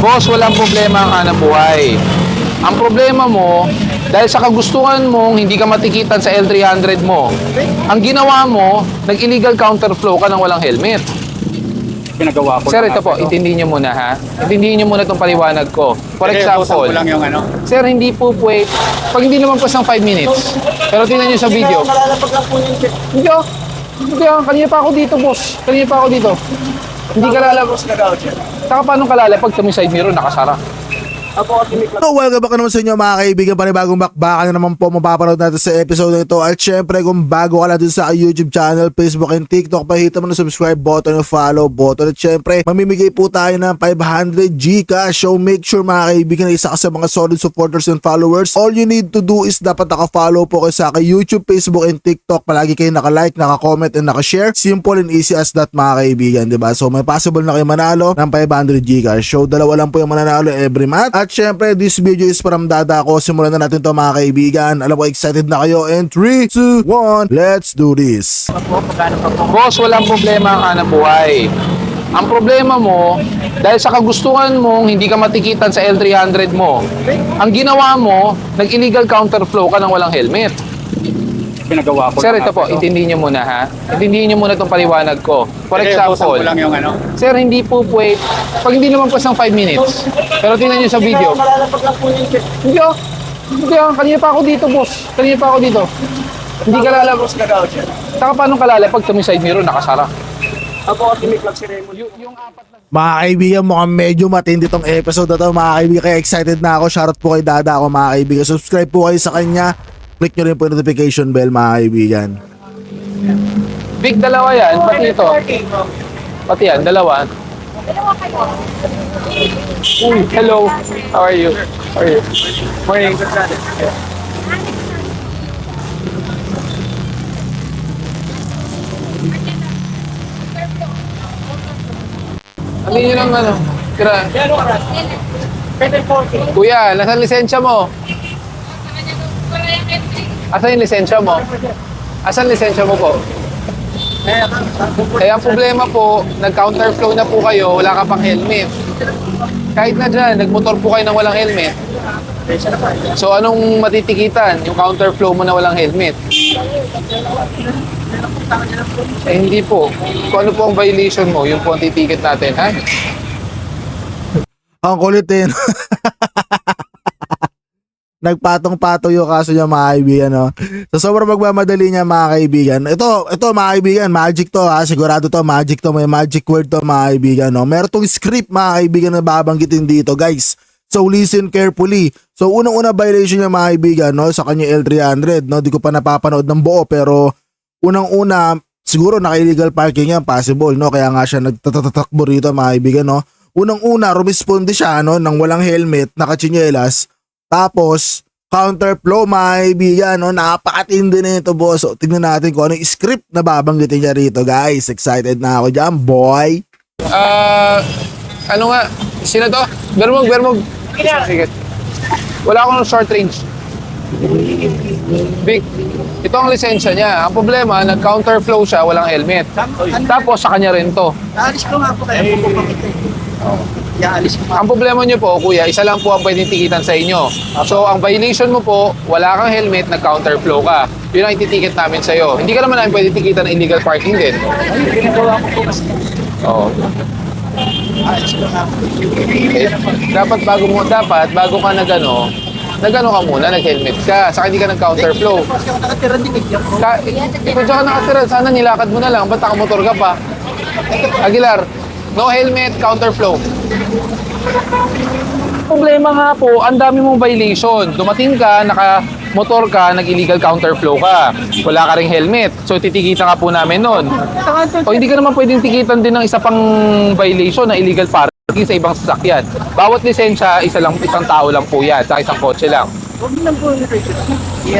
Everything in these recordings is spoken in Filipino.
Boss, walang problema ang hanap buhay. Ang problema mo, dahil sa kagustuhan mong hindi ka matikitan sa L300 mo, ang ginawa mo, nag-illegal counterflow ka ng walang helmet. Pinagawa ko. Sir, ito po, intindihin nyo muna ha. Intindihin nyo muna itong paliwanag ko. For example, ko lang yung ano. sir, hindi po pwede, pag hindi naman po ng 5 minutes, pero tingnan nyo sa video. Hindi oh. Hindi oh. Kanina pa ako dito, boss. Kanina pa ako dito. Hindi ka lalabas. Saka paano ka lalabas pag tumi side mirror, nakasara? So, welcome back naman sa inyo mga kaibigan. Panibagong bakbakan na naman po mapapanood natin sa episode na ito. At syempre kung bago ka lang dun sa YouTube channel, Facebook and TikTok, pahita mo na subscribe button and follow button. At syempre, mamimigay po tayo ng 500 Gcash. So make sure mga kaibigan na isa ka sa mga solid supporters and followers. All you need to do is dapat naka-follow po kayo sa akin YouTube, Facebook and TikTok. Palagi kayo naka-like, naka-comment and naka-share. Simple and easy as that mga kaibigan, diba? So may possible na kayo manalo ng 500 Gcash. So dalawa lang po yung mananalo every month. At syempre, this video is from Dada ko. Simulan na natin to mga kaibigan. Alam ko, excited na kayo. And 3, 2, 1, let's do this. Boss, walang problema ang hanap buhay. Ang problema mo, dahil sa kagustuhan mong hindi ka matikitan sa L300 mo, ang ginawa mo, nag-illegal counterflow ka ng walang helmet. Pinagawa ko. Sir, ito po, intindihin nyo muna ha. Intindihin nyo muna itong paliwanag ko. For example, ko lang yung ano. sir, hindi po pwede, pag hindi naman po ng 5 minutes, pero tingnan nyo sa video. Hindi oh. Hindi oh. Kanina pa ako dito, boss. Kanina pa ako dito. Hindi ka lalabas. Saka paano ka lalabas pag tumi side mirror, nakasara? Yung apat na... Mga kaibigan, mukhang medyo matindi tong episode na to mga kaibigan. Kaya excited na ako. Shoutout po kay Dada ako mga kaibigan. Subscribe po kayo sa kanya. Click nyo rin po yung notification bell mga kaibigan. Big, dalawa yan. Pati ito. Pati yan, dalawa. Uy, hello. How are you? How are you? Morning. Ano yun ang ano? Tira. Kuya, nasaan lisensya mo? Asan yung lisensya mo? Asan lisensya mo po? Kaya ang problema po, nag-counterflow na po kayo, wala ka pang helmet. Kahit na dyan, nagmotor po kayo ng walang helmet. So anong matitikitan? Yung counterflow mo na walang helmet? Eh hindi po. Kung ano po ang violation mo, yung po ang titiket natin, ha? Ang kulit eh. Nagpatong-patong yung kaso niya mga kaibigan, no? So sobrang magmamadali niya mga kaibigan. Ito mga kaibigan, magic to ha. Sigurado to, magic to. May magic word to mga kaibigan, no? Meron tong script mga kaibigan na babanggitin dito, guys. So listen carefully. So unang-una violation niya mga kaibigan, no? Sa kanya L300, no? Di ko pa napapanood ng buo, pero unang-una, siguro naka-illegal parking yan, possible, no? Kaya nga siya nagtatatakbo rito mga kaibigan, no? Unang-una, rumisponde siya, no? Nang walang helmet, nakachinelas. Tapos, counterflow mga kaibigan, no? Napakatindi na ito, boss. So, tingnan natin kung ano yung script na babanggitin niya rito, guys. Excited na ako dyan, boy. Ano nga? Sino to? Bermog. Sige. Wala akong short range. Big. Ito ang lisensya niya. Ang problema, nag-counterflow siya, walang helmet. Tapos sa kanya rin to. Naalis ko nga po kayo. Ang problema niyo po, kuya, isa lang po ang pwedeng tikitan sa inyo. So, ang violation mo po, wala kang helmet, nag-counterflow ka. Yun ang ititiket namin sa'yo. Hindi ka naman namin pwedeng tikitan ng illegal parking din. Ginagawa ko po kasi. Oo. Dapat bago ka nagano ka muna, nag-helmet ka. Saka hindi ka nag-counterflow. Kasi ako nakatira din bigyan ko. Kung dyan ka nakatira, sana nilakad mo na lang. Ba't nakamotor ka pa? Aguilar, no helmet, counterflow. Problema nga po, ang dami mong violation. Dumating ka, naka-motor ka, nag-illegal counterflow ka. Wala ka ring helmet. So, titikitan ka po namin nun. O hindi ka naman pwedeng tikitan din ng isa pang violation na illegal parking sa ibang sasakyan. Bawat lisensya, isang tao lang po yan, sa isang kotse lang. Huwag lang po yung register.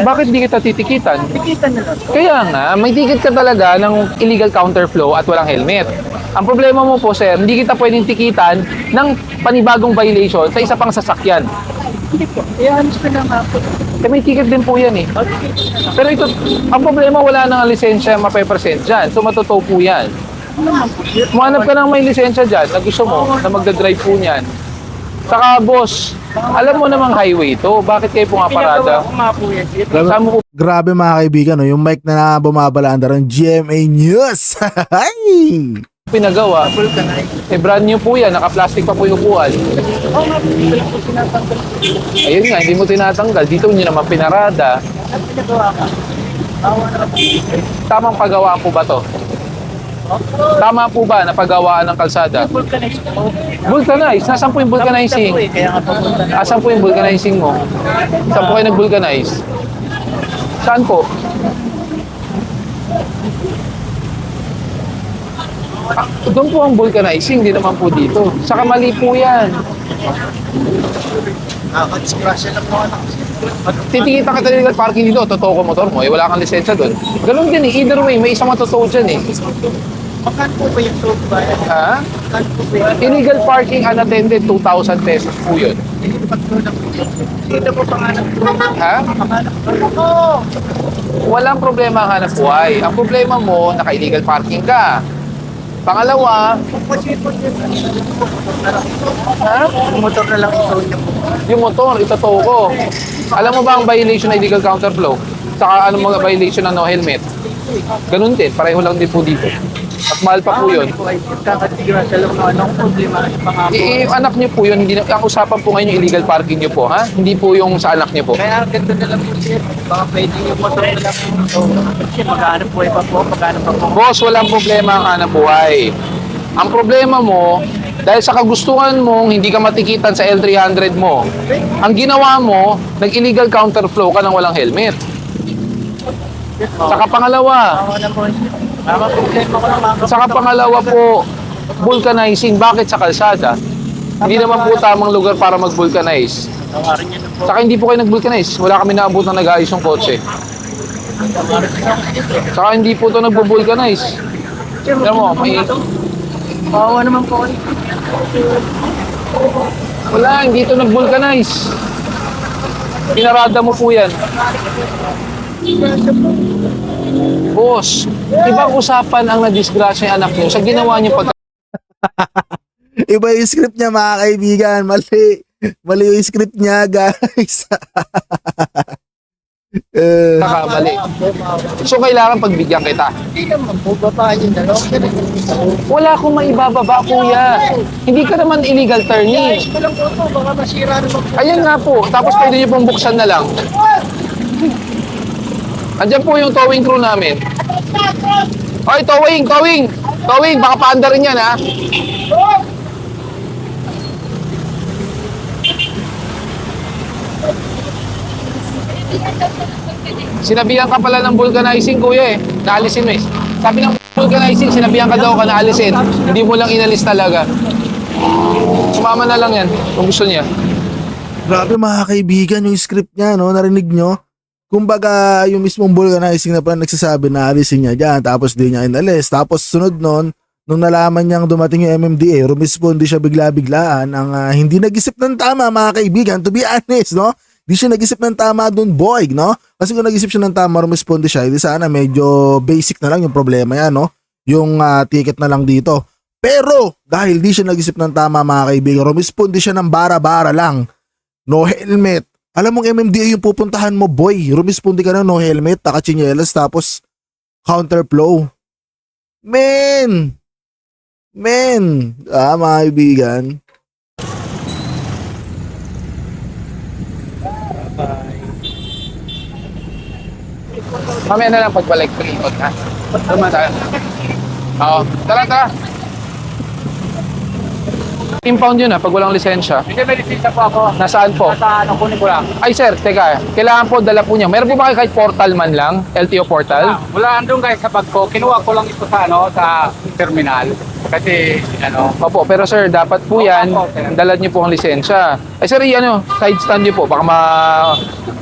Bakit di kita titikitan? Tikitan na lang. Kaya nga, may ticket ka talaga ng illegal counterflow at walang helmet. Ang problema mo po, sir, hindi kita pwedeng tikitan ng panibagong violation sa isa pang sasakyan. Hindi po. Iaalis ko lang ako. May ticket din po yan eh. Pero ito, ang problema wala nang lisensya mape-present dyan. So matutow po yan. Humanap ka ng may lisensya dyan na gusto mo na magdadrive po niyan. Saka boss, alam mo namang highway to. Bakit kayo pumaparada? Pinagawa ko nga po yan. Saan mo po Grabe mga kaibigan, no? Yung mic na bumabalaandar ng GMA News. Ay! pinagawa? Eh brand new po yan, naka-plastic pa po yung upuan. Oo nga po, hindi ko tinatanggal. Ayun nga, hindi mo tinatanggal. Dito nyo naman pinarada. Ang pinagawa ka. Awa na po. Tamang pagawaan po ba to? Tama po ba na pagawaan ng kalsada? Vulcanize po. Vulcanize? Nasaan po yung vulcanizing? Kaya nga papunta na. Asan po yung vulcanizing mo? Saan po kayo nag-vulcanize? Saan po? Doon po ang vulcanizing, hindi naman po dito. Saka mali po yan. Disgrasya lang po anak. Titikita ka talaga parking dito, totoo ko motor mo, eh wala kang lisensya doon. Ganun din eh, either way, may isang matotoo dyan eh. Magkano po ba yung soap ba? Ha? Magkano po ba yung Illegal parking unattended, 2,000 pesos po yun. pagtulong po yun? Sino po panganap po? Ha? Panganap po? Walang problema ang hanap buhay. Ang problema mo, naka-illegal parking ka. Pangalawa, ha? Motor na lang ito niya po. Yung motor, itotow ko. Alam mo ba ang violation ng illegal counterflow? Saka anong mga violation ng no helmet? Ganun din, pareho lang din po dito. At mahal pa po yun. Kakadisgrasya lang po. Anong problema? Pangako. Yung anak niyo po yun, hindi na, ang usapan po ngayon yung illegal parking niyo po, ha? Hindi po yung sa anak niyo po. Kaya ganito na lang po sir. Baka pwede yung motor na lang po. Kasi maghanap po pa po. Maghanap pa po. Boss, walang problema ang hanap buhay. Ang problema mo, dahil sa kagustuhan mong hindi ka matikitan sa L300 mo, ang ginawa mo, nag-illegal counterflow ka ng walang helmet. Saka pangalawa, Ako na po. Tama po. Problema ko lang mga Saka pangalawa po, vulcanizing. Bakit sa kalsada? Hindi naman po tamang lugar para mag-vulcanize. Tawarin niyo na po. Saka hindi po kayo nag-vulcanize. Wala kami naabot na nag-aayos ng kotse. Saka hindi po ito nag-vulcanize. Alam mo, may... Kawawa naman po. Wala, hindi ito nag-vulcanize. Pinarada mo po yan. Boss, ibang usapan ang nadisgrasya yung anak niyo sa ginawa niyo pag... Iba yung script niya mga kaibigan. Mali. Mali yung script niya guys. Nakamali. So, kailangan pagbigyan kita. Hindi naman po. Babaan yung dalawa. Wala akong maibababa, kuya. Hindi ka naman illegal turning. Ito lang po ito. Baka masira naman po. Ayan nga po. Tapos pwede niyo pong buksan na lang. Andyan po yung towing crew namin. Oy, towing, towing! Towing, baka paanda rin yan, ha? Sinabihan ka pala ng vulcanizing, kuya, eh. Naalisin mo, eh. Sabi ng vulcanizing, sinabihan ka daw ka naalisin. Hindi mo lang inalis talaga. Sumama na lang yan, kung gusto niya. Grabe mga kaibigan yung script niya, no? Narinig nyo? Kumbaga, yung mismong vulcanizing na pala nagsasabi na alisin niya dyan, tapos di niya inalis. Tapos sunod nun, nung nalaman niyang dumating yung MMDA, rumispondi siya bigla-biglaan ang hindi nag-isip ng tama mga kaibigan, to be honest, no? Di siya nag-isip ng tama dun, boy, no? Kasi kung nag-isip siya ng tama, rumispondi siya, hindi sana medyo basic na lang yung problema yan, no? Yung ticket na lang dito. Pero, dahil di siya nag-isip ng tama mga kaibigan, rumispondi siya ng bara-bara lang. No helmet. Alam mong MMDA yung pupuntahan mo, boy. Rumispondi ka na no helmet, taka-chinelas, tapos counterflow. Men! Mga kaibigan. Mamaya na lang pagbalik ko ikot, ha? Tama tayo. Oo. Tara, tara. Impound yun, ha, pag walang lisensya. Hindi, may lisensya po ako. Nasaan po? Sa ano, kunin ko lang. Ay, sir, teka. Kailangan po, dala po niya. Meron po ba kayo kahit portal man lang? LTO portal? Wala andun guys sa bag ko. Kinuha ko lang ito sa ano, sa terminal. Kasi ano, Opo, pero sir, dapat po yan, Opo, sir. dala niyo po ang lisensya. Ay, sir, ano, side stand niyo po. Baka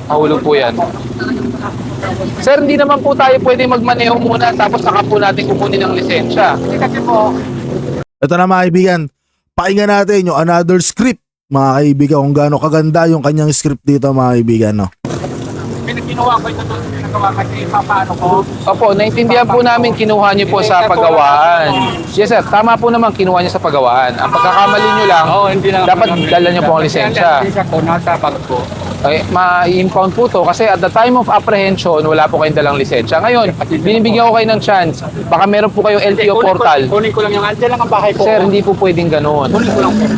mahulog po yan. Sir, hindi naman po tayo pwede magmaneho muna tapos saka po natin kukunin ang lisensya. hindi kasi po, Ito na mga kaibigan, pakinggan natin yung another script mga kaibigan kung gaano kaganda yung kanyang script dito mga kaibigan, no? Ginawa ko ito doon sa pinagawa kasi paano ko. Opo, naintindihan po namin kinuha niyo po sa pagawaan. Yes sir, tama po naman kinuha niyo sa pagawaan. Ang pagkakamali niyo lang, Hindi na dapat dala niyo po ang lisensya. Lisensya ko nasa bag ko. Okay, ma-impound po to kasi at the time of apprehension, wala po kayong dalang lisensya. Ngayon, binibigyan ko kayo ng chance. Baka meron po kayong LTO portal. Kunin ko lang yung andyan lang ang bahay ko. Sir, hindi po pwedeng ganun.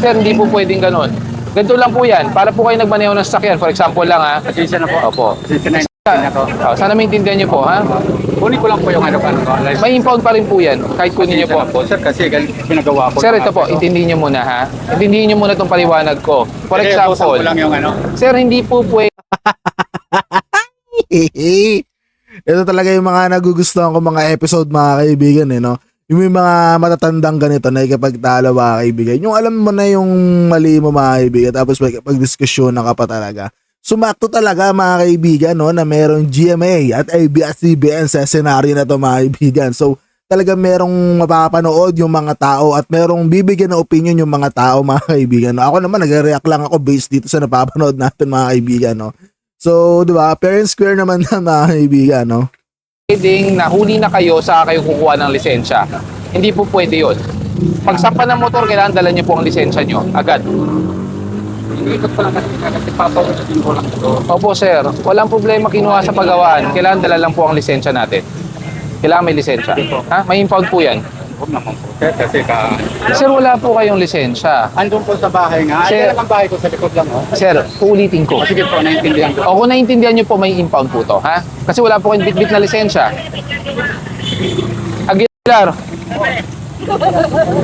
Sir, hindi po pwedeng ganun. Ganito lang po yan. Para po kayo nagmaneho ng sasakyan. For example lang ha. Pasensya na po. Opo. Pasensya na ko. Sana maintindihan niyo po ha. Kunin ko lang po yung ano ko. May impound pa rin po yan. Kahit kunin niyo po. Sir, kasi pinagawa ko. Sir, ito po. Intindihin niyo muna ha. Intindihin niyo muna itong paliwanag ko. For example, ko lang yung ano. sir, hindi po pwede. Ito talaga yung mga nagugustuhan ko mga episode mga kaibigan no. Yung may mga matatandang ganito na ikapagtalo mga kaibigan. Yung alam mo na yung mali mo mga kaibigan tapos may pagdiskusyon na ka pa talaga. Sumakto talaga mga kaibigan no na merong GMA at ABS-CBN sa senaryo na to mga kaibigan. So talaga merong mapapanood yung mga tao at merong bibigyan ng opinion yung mga tao mga kaibigan. No? Ako naman nagre-react lang ako based dito sa napapanood natin mga kaibigan no. So, di ba? Fair and square naman na mga kaibigan, no? Pwedeng nahuli na kayo sa kayo kukuha ng lisensya. Hindi po pwede yun. Pagsampa ng motor, kailangan dala niyo po ang lisensya niyo. Agad. Iniikot ko lang kasi papausin ko lang ito. Opo, sir. Walang problema kinuha sa pagawaan. Kailangan dala lang po ang lisensya natin. Kailangan may lisensya. Ha? May impound po yan. Huwag naman po. Sir, kasi Sir, wala po kayong lisensya. andun po sa bahay nga. Sir. Andyan lang ang bahay ko sa likod lang. Oh. Sir, uulitin ko. Sige po, naintindihan ko. O kung naintindihan niyo po, may impound po to. Ha? Kasi wala po kayong bit-bit na lisensya. Aguilar.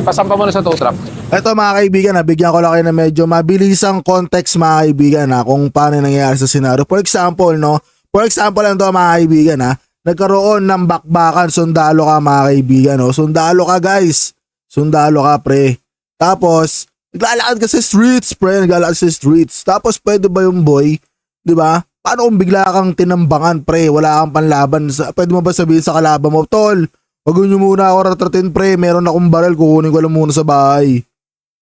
Pasampa mo na sa tow truck. Ito mga kaibigan, bigyan ko lang kayo ng medyo mabilisang context mga kaibigan kung paano nangyayari sa senaryo. For example, no? For example lang to mga kaibigan nagkaroon ng bakbakan, sundalo ka mga kaibigan, no? Sundalo ka guys. Sundalo ka pre. Tapos, naglalakad ka sa streets, pre. Naglalakad sa streets. Tapos, pwede ba yung boy? Di ba? Paano kung bigla kang tinambangan, pre? Wala kang panlaban. Pwede mo ba sabihin sa kalaban mo, tol, wag nyo muna ako ratratin, pre. Meron akong baril, kukunin ko lang muna sa bahay.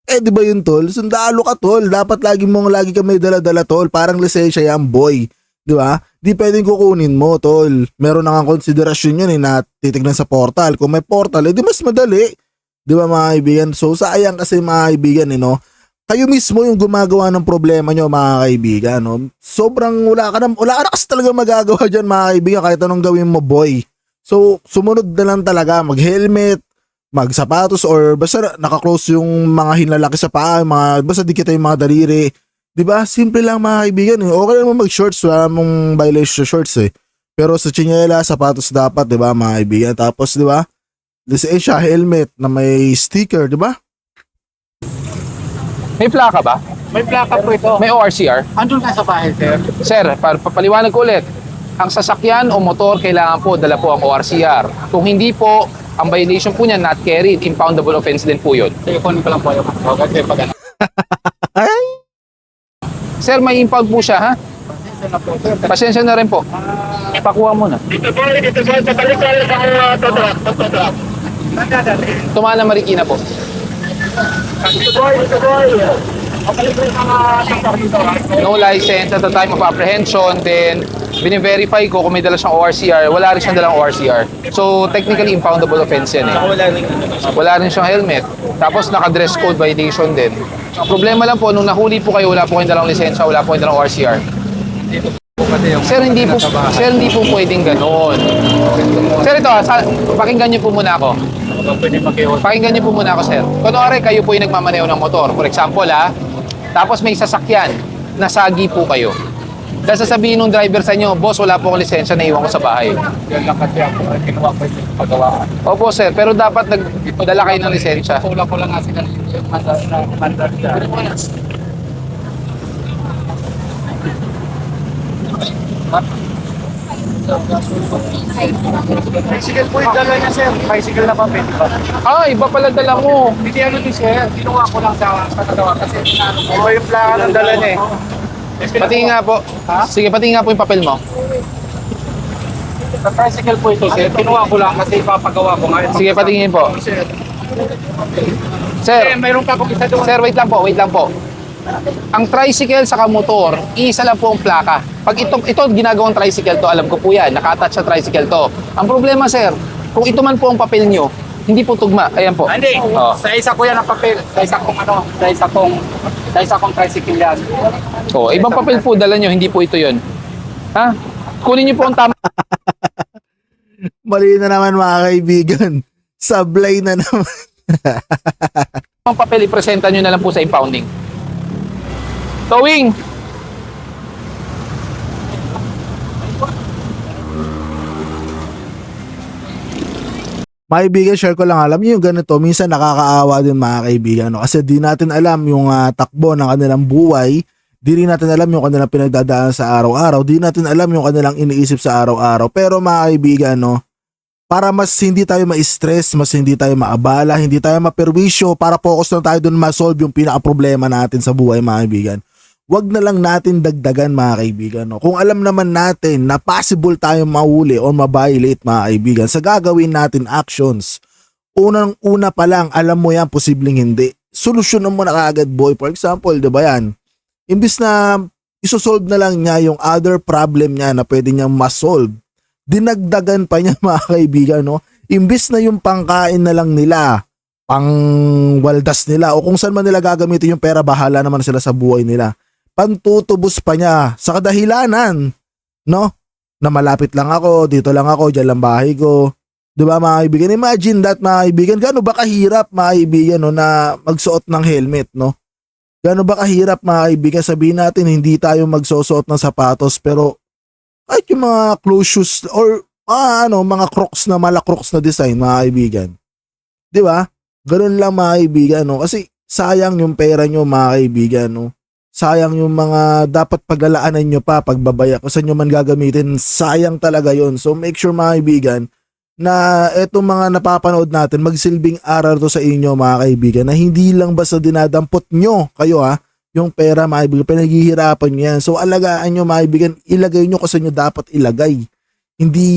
Di ba yun, tol? Sundalo ka, tol. Dapat lagi ka may dala-dala, tol. Parang lisensya yan, boy. Di ba? Di pwedeng kukunin mo, tol. Meron na nga konsiderasyon yun na titignan sa portal. Kung may portal, di mas madali. Di ba mga kaibigan? So sayang kasi mga kaibigan no? Kayo mismo yung gumagawa ng problema nyo mga kaibigan no? Sobrang wala ka na kasi talaga magagawa dyan mga kaibigan kahit anong gawin mo boy. So sumunod na lang talaga, mag-helmet, mag-sapatos or basta naka-close yung mga hinlalaki sa paa, basta dikit yung mga daliri. Di ba? Simple lang mga kaibigan Okay naman mag-shorts, wala mong violation sa shorts Pero sa tsinyela, sapatos dapat, di ba mga kaibigan? Tapos di ba? Lisensya, helmet na may sticker, di ba? May plaka ba? May plaka po ito. May ORCR? Andun ka sa bahay, sir. Sir, papaliwanag ko ulit. Ang sasakyan o motor, kailangan po dala po ang ORCR. Kung hindi po, ang violation po niya, not carried, impoundable offense din po yun. Sige, kunin ko lang po yung kasi pag ano. Sir, may impound po siya, ha? Pasensya na po, sir. Pasensya na rin po. Pakuha mo na. Dito po, sa balikan sa totoo. Tumana Marikina po. Dito boy. No license at the time of apprehension, then bine-verify ko kung may dala siyang ORCR. Wala rin siyang dalang ORCR. So, technically, impoundable offense yan Wala rin siyang helmet. Tapos, naka-dress code violation din. Ang problema lang po, nung nahuli po kayo, wala po kayong dalang lisensya, wala po kayong dalang ORCR. Sir, hindi po pwedeng ganoon. Sir, ito, pakinggan niyo po muna ako. Pakinggan niyo po muna ako, sir. Kunwari, kayo po yung nagmamaneho ng motor. For example, tapos may sasakyan, nasagi po kayo. Dahil sasabihin ng driver sa inyo, boss, wala po akong lisensya, naiwan ko sa bahay. Yan lang kasi ako, kinuha ko yung pagawaan. Opo, sir, pero dapat nagpadala kayo ng lisensya. Kulang ko lang nga sila yung mandar siya. Bicycle po yung dala niya, sir. Bicycle na pa, pwede ba? Iba pala dala mo. Hindi ano din, sir. Kinuha ko lang sa pagkagawa kasi ano yung plaka ng dala niya Patingin nga po. Ha? Sige, patingin nga po yung papel mo. Sa tricycle po ito, sir. Kinuha ko lang kasi ipapagawa ko nga. Sige, patingin po. Sir, Sir, mayroon pa akong isa doon. sir, wait lang po. Ang tricycle sa motor, isa lang po ang plaka. Pag ito ginagawang tricycle to, alam ko po yan, naka-attach sa tricycle to. Ang problema sir, kung ito man po ang papel nyo, hindi po tugma. Ayan po. Hindi, Oh. sa isa ko yan ang papel, sa isa kong tricycle yan. Oh, ibang papel po dala nyo, hindi po ito yon. Ha? Kunin nyo po ang tamang Mali na naman mga kaibigan. Sablay na naman. papel, ipresenta nyo na lang po sa impounding. Towing! Mga kaibigan, share ko lang, alam niyo yung ganito, minsan nakakaawa din mga kaibigan, no? Kasi di natin alam yung takbo ng kanilang buhay, di rin natin alam yung kanilang pinagdadaan sa araw-araw, di natin alam yung kanilang iniisip sa araw-araw. Pero mga kaibigan, no, para mas hindi tayo ma-stress, mas hindi tayo maabala, hindi tayo maperwisyo, para focus lang tayo dun ma-solve yung pinaka-problema natin sa buhay mga kaibigan. Wag na lang natin dagdagan mga kaibigan. No? Kung alam naman natin na possible tayong mahuli o ma-violate mga kaibigan sa gagawin natin actions, unang-una pa lang alam mo yan, posibleng hindi. Solusyonan mo na kaagad boy. For example, di ba yan? Imbis na isosolve na lang niya yung other problem niya na pwede niyang ma-solve, dinagdagan pa niya mga kaibigan. No? Imbis na yung pangkain na lang nila, pang waldas nila o kung saan man nila gagamitin yung pera, bahala naman sila sa buhay nila. Pantutubos pa niya sa kadahilanan, no? Na malapit lang ako, dito lang ako, dyan lang bahay ko. Diba mga kaibigan? Imagine that mga kaibigan. Gaano ba kahirap mga kaibigan, no, na magsuot ng helmet, no? Gaano ba kahirap mga kaibigan? Sabihin natin hindi tayo magsusuot ng sapatos pero kahit yung mga close shoes or mga crocs na malacrocs na design mga kaibigan. Diba? Ganun lang mga kaibigan, no? Kasi sayang yung pera nyo mga kaibigan, no? Sayang yung mga dapat paglalaanan nyo pa, pagbabaya kung saan nyo man gagamitin, sayang talaga yon. So make sure mga kaibigan na etong mga napapanood natin, magsilbing aral to sa inyo mga kaibigan, na hindi lang basta dinadampot nyo kayo yung pera mga kaibigan, pinaghihirapan nyo yan. So alagaan nyo mga kaibigan, ilagay nyo kung saan nyo dapat ilagay. Hindi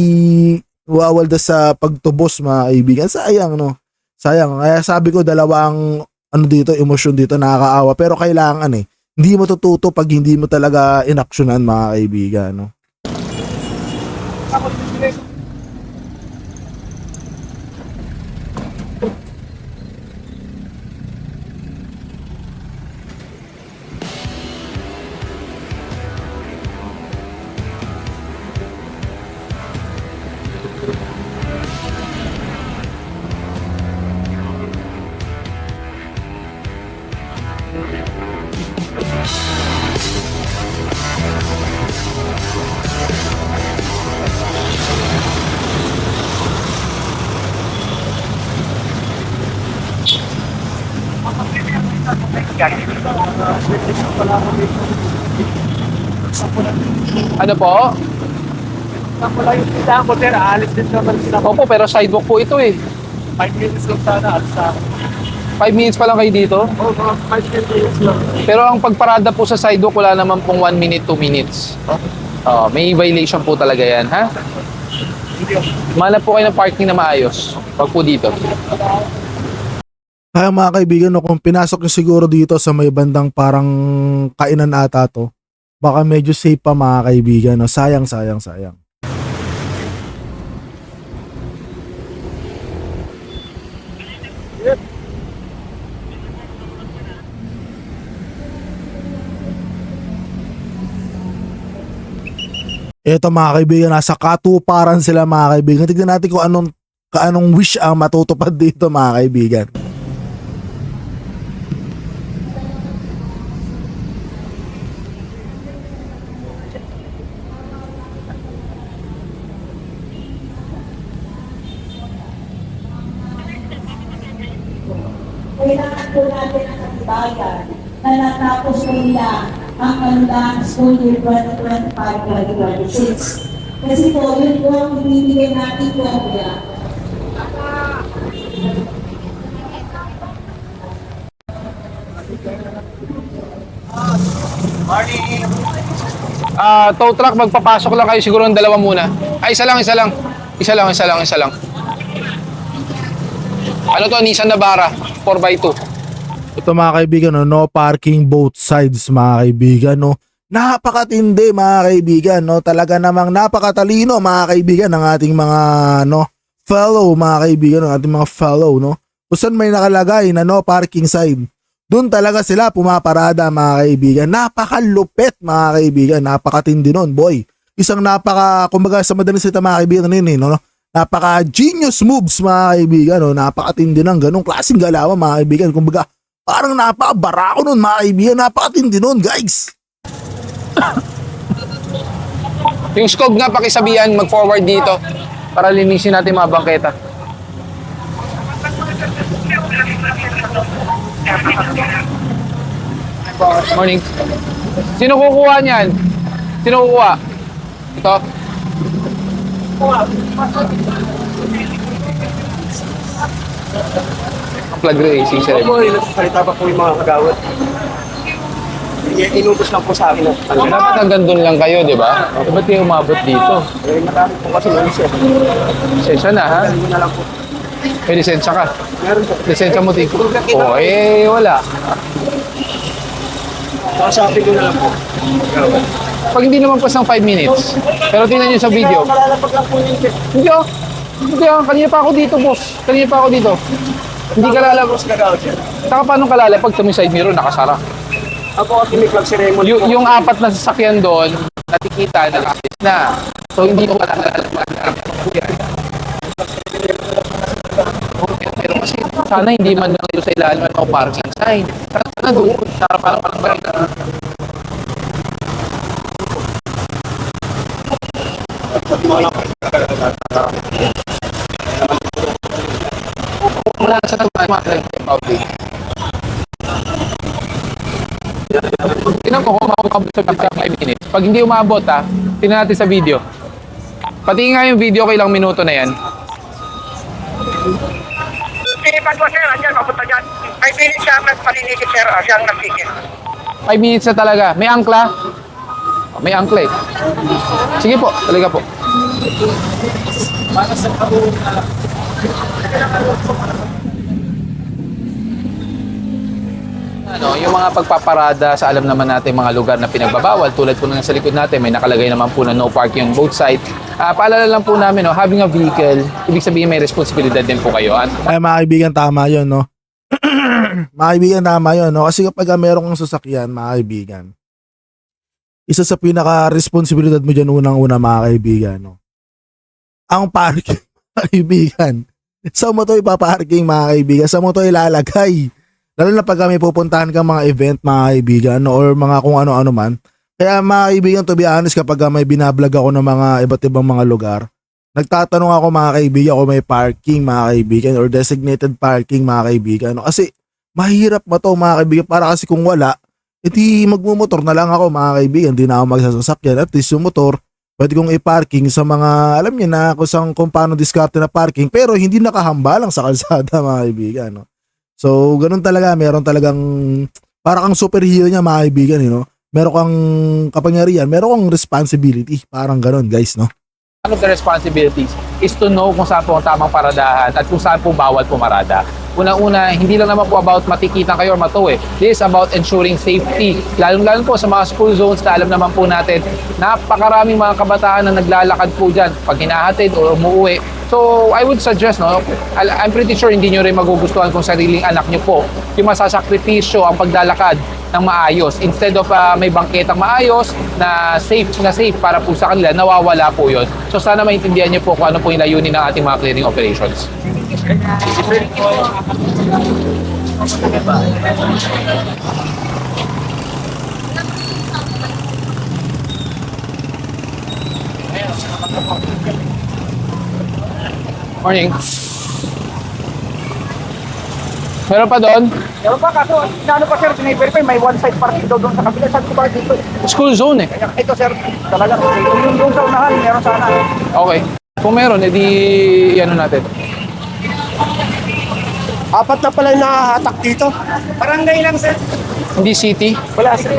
wawalda sa pagtubos mga kaibigan. Sayang, no? Sayang. Kaya sabi ko, dalawang emosyon dito, nakakaawa. Pero kailangan hindi mo tututo pag hindi mo talaga inaksyonan mga kaibigan, no? Ano po? Ako lang yung tindahan ko, sir. Aalis din naman sila. Opo, pero sidewalk po ito eh. 5 minutes lang sana. Alis sa akin. 5 minutes pa lang kayo dito. Oo, mga 5 minutes lang. Pero ang pagparada po sa sidewalk, wala naman pong 1 minute, 2 minutes. May violation po talaga yan, ha? Manap po kayo ng parking na maayos. Wag po dito. Kaya mga kaibigan, no, kung pinasok nyo siguro dito sa may bandang parang kainan ata to, baka medyo safe pa mga kaibigan, no? Sayang. Eto mga kaibigan, nasa katuparan sila mga kaibigan. Tignan natin kung anong wish ang matutupad dito mga kaibigan. Kailangan po natin ang katibayan na natapos po nila ang kanilang school year 2025-2026. Kasi po, yun po ang ibibigay natin po kuya. Tow truck, magpapasok lang kayo siguro ng dalawa muna. Ay, isa lang. Ano to? Nissan Navara, 4x2. Ito mga kaibigan, no, no parking both sides mga kaibigan, no. Napakatindi mga kaibigan, no. Talaga namang napakatalino mga kaibigan ng ating mga fellow mga kaibigan, ng ating mga fellow, no. Kung saan may nakalagay na no parking side, doon talaga sila pumaparada mga kaibigan. Napakalupit mga kaibigan, napakatindi nun, boy. Isang kumbaga sa madaling salita mga kaibigan no, napaka-genius moves mga kaibigan, no. Napakatindi ng ganung klaseng galawan mga kaibigan. Kumbaga, parang napakabarako nun mga kaibigan, napakatindi nun, guys. Yung Skog nga pakisabihan mag-forward dito para linisin natin mga bangketa. Morning. Sino kukuha niyan? Sino kukuha? Ito? Ang flag racing sir. Salita pa po yung mga kagawad. Inubos lang po sa akin. Dapat hanggang doon lang kayo, di ba? Ba't kayo umabot dito? Marami po kasi yun siya. Lisensya na, ha? Hindi na lang po. May lisensya ka. Meron po. Lisensya mo, Tiko. Oo, wala. Sabi ko na lang po. Pag hindi naman pas ng 5 minutes. Pero tingnan nyo sa video. Malalapag lang po yung check. Hindi ah. Hindi ah. Kanina pa ako dito, boss. Kanina pa ako dito. Hindi ka lalabas. Kagawad siya. Saka paano ka lalapag? Pag side mirror, nakasara. Ako at may club ceremony po. Yung apat na sasakyan doon, natikita, nakaalis na. So hindi ko lalabas. Pero kasi sana hindi man lang dito sa ilalim ng parking sign. Sana doon. Sana parang balik na. Wala sa mga public. Tingnan ko kung makakabot sa 5 minutes. Pag hindi umabot tingnan natin sa video. Pati nga yung video, ilang minuto na yan. Pinipan po sir, andyan, mapunta dyan. 5 minutes siya, paninikit sir, siya ang nagtikit. 5 minutes na talaga. May angkla? May angkla eh. Sige po, talaga po. Yung mga pagpaparada sa alam naman natin mga lugar na pinagbabawal, tulad po ng sa likod natin, may nakalagay naman po na no parking on both side. Paalala lang po namin, having a vehicle, ibig sabihin may responsibilidad din po kayo. Ay mga kaibigan, tama yun, no. Mga kaibigan, tama yun, no. Kasi kapag meron kang sasakyan, mga kaibigan, isa sa pinaka-responsibilidad mo dyan unang-una mga kaibigan, no. Ang parking, mga kaibigan. Saan mo to ipaparking mga kaibigan? Saan mo to ilalagay? Lalo na pag may pupuntahan kang mga event mga kaibigan, no, or mga kung ano-ano man. Kaya mga kaibigan, to be honest, kapag may binablog ako ng mga iba't ibang mga lugar, nagtatanong ako mga kaibigan kung may parking mga kaibigan or designated parking mga kaibigan. No? Kasi mahirap ba to mga kaibigan? Para kasi kung wala, edi magmumotor na lang ako mga kaibigan. Hindi na ako magsasakyan. At least yung motor, pwede kong i-parking sa mga, alam niyo na kung paano diskarte na parking, pero hindi nakahambalang sa kalsada mga kaibigan. No? So, ganun talaga. Meron talagang, para kang superhero niya mga kaibigan. You know? Meron kang kapangyarihan, meron kang responsibility. Parang ganun guys, no? One of the responsibilities is to know kung saan po ang tamang paradahan at kung saan po bawal pumarada. Unang-una, hindi lang naman po about matikitan kayo or matuwi. This is about ensuring safety. Lalo-lalo po sa mga school zones na alam naman po natin, napakaraming mga kabataan na naglalakad po dyan pag hinahatid o umuwi. So, I would suggest, no, I'm pretty sure hindi nyo rin magugustuhan kung sariling anak nyo po yung masasakripisyo ang paglalakad ng maayos. Instead of may bangketang maayos na safe para po sa kanila, nawawala po yun. So, sana maintindihan nyo po kung ano po yung layunin ng ating mga clearing operations. Morning. Meron pa doon? Ewan pa, kaso, ano pa sir, siniverify, may one side parking daw doon sa kabila. Sabi ko ba dito? School zone eh. Kaya ito sir, talaga, yung doon sa unahan, meron sana. Okay. Kung meron, edi ano natin. Apat na pala nakahatak dito. Barangay lang sir. Hindi city. Wala sir.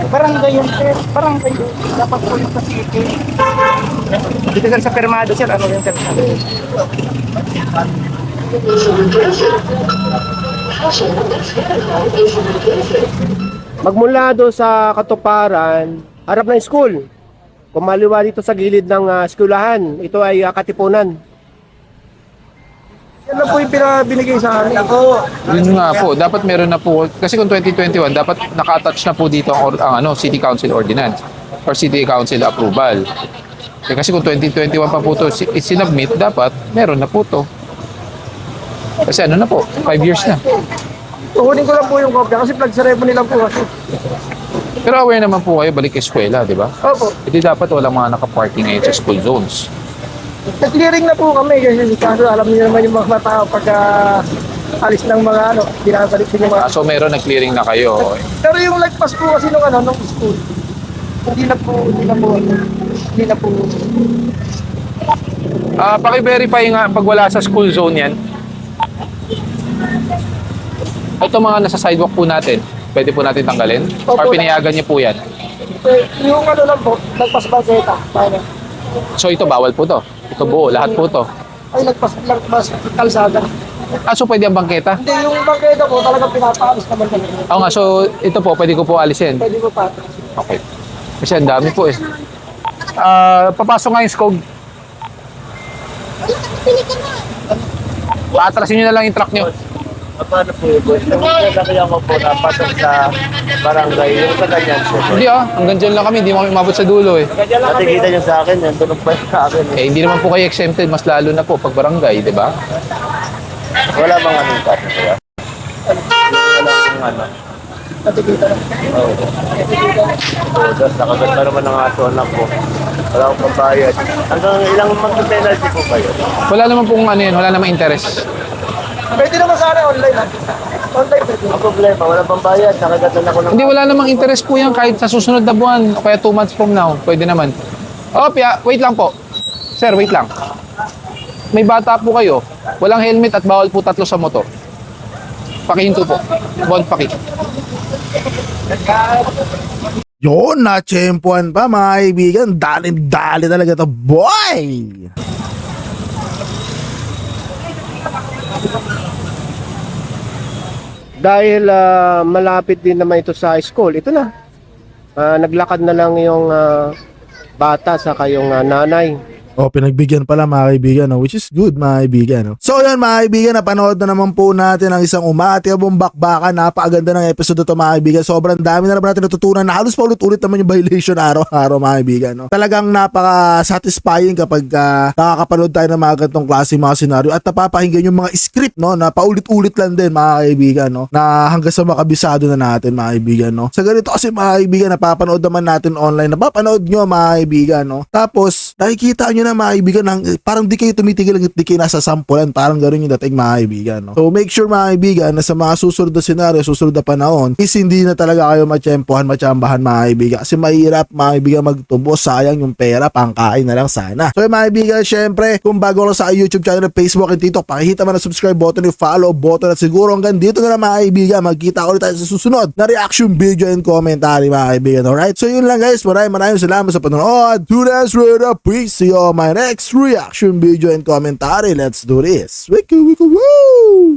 Barangay yun sir. Barangay yun. Dapat po yung sa city. Dito sir sa permado sir, ano yun sir? Magmula doon sa Katuparan, harap ng school. Kumaliwa dito sa gilid ng eskwelahan. Ito ay Katipunan. Yan lang po yung binigay sa akin. Yun nga po, dapat meron na po. Kasi kung 2021, dapat naka-attach na po dito ang City Council Ordinance or City Council Approval. Kasi kung 2021 pa po ito sinubmit, dapat meron na po ito. Kasi ano na po, 5 years na. Kukunin ko lang po yung kopya kasi flag ceremony lang po kasi. Pero aware naman po kayo, balik eskwela, di ba? Opo. Hindi dapat walang mga naka-parking ngayon sa school zones. Nag-clearing na po kami kasi kaso alam niyo naman yung mga tao pagka alis ng mga binabalik din yung mga... So meron na-clearing na kayo. Pero yung lagpas po kasi nung school, hindi na po. Paki-verify nga pag wala sa school zone yan. Ito mga nasa sidewalk po natin, pwede po natin tanggalin? Or pinayagan niyo po yan? Yung lang po, lagpas bangketa. Paano? So ito bawal po to. Ito buo, lahat po to. Ay, lagpas kalsada. So pwede ang bangketa? Hindi, yung bangketa po talagang pinapaalis naman talaga. Oo nga, so ito po, pwede ko po alisin. Pwede mo pa. Okay. Kasi ang dami po eh. Papasok nga yung SCOG. Paatrasin nyo na lang yung truck nyo. Paano po yun? Yung nagkakaya ko po napasok sa barangay, yung sa ganyan po. Hindi hanggang dyan lang kami, hindi mo kami umabot sa dulo eh. Nakikita niyo sa akin, yan, tunog pa sa akin. Eh, hindi naman po kayo exempted, mas lalo na po pag barangay, di ba? Wala bang anong kasi kaya? Walang ano. Oo. Tapos nakaganda naman ng aso anak ko. Wala akong pambayad. Hanggang ilang mag-penalty po kayo? Wala naman pong ano yun, wala namang interest. Pwede naman sana online ha. Online pwede. Ang problema, walang pambayad. Nakaganda na ko ng... Hindi, wala namang interest po yan kahit sa susunod na buwan o kaya 2 months from now. Pwede naman. Wait lang po. Sir, wait lang. May bata po kayo. Walang helmet at bawal po 3 sa motor. Pakihinto po. Bawal paki. Yun, na-champuan pa mga kaibigan. Dali talaga to, boy! Dahil malapit din naman ito sa school, ito na. Naglakad na lang yung bata sa kayong nanay. O, pinagbigyan pala mga kaibigan, no? Which is good mga kaibigan. No? So yan mga kaibigan, napanood na naman po natin ang isang umaatibong bakbakan. Napakaganda ng episode ito mga kaibigan. Sobrang dami na naman natin natutunan na halos paulit-ulit naman yung violation araw-araw mga kaibigan. No? Talagang napaka-satisfying kapag nakakapanood tayo ng mga ganitong klase mga senaryo at napapakinggan yung mga script no, na paulit-ulit lang din mga kaibigan. No? Na hanggang sa makabisado na natin mga kaibigan. No? Sa ganito kasi mga kaibigan, napapanood naman natin online. Napapanood nyo mga kaibigan. No? Tapos nakikita nyo na mga kaibigan, parang di kayo tumitigil hanggang di kayo nasa sampulan, parang gano'n yung dating mga kaibigan. No? So make sure mga kaibigan na sa mga susunod na senaryo, susunod na panahon, is hindi na talaga kayo matsyempohan, matsambahan mga kaibigan. Kasi mahirap mga kaibigan magtubo, sayang yung pera, pangkain na lang sana. So mga kaibigan, syempre, kung bago lang sa YouTube channel, Facebook and TikTok, pakihita mo na subscribe button, yung follow button at siguro hanggang dito na lang mga kaibigan, magkita ulit tayo sa susunod na reaction video and commentary mga kaibigan. Alright? So yun lang guys, maraming salamat sa panonood. Today's Reda, peace, see you on my next reaction video and commentary. Let's do this. Woo!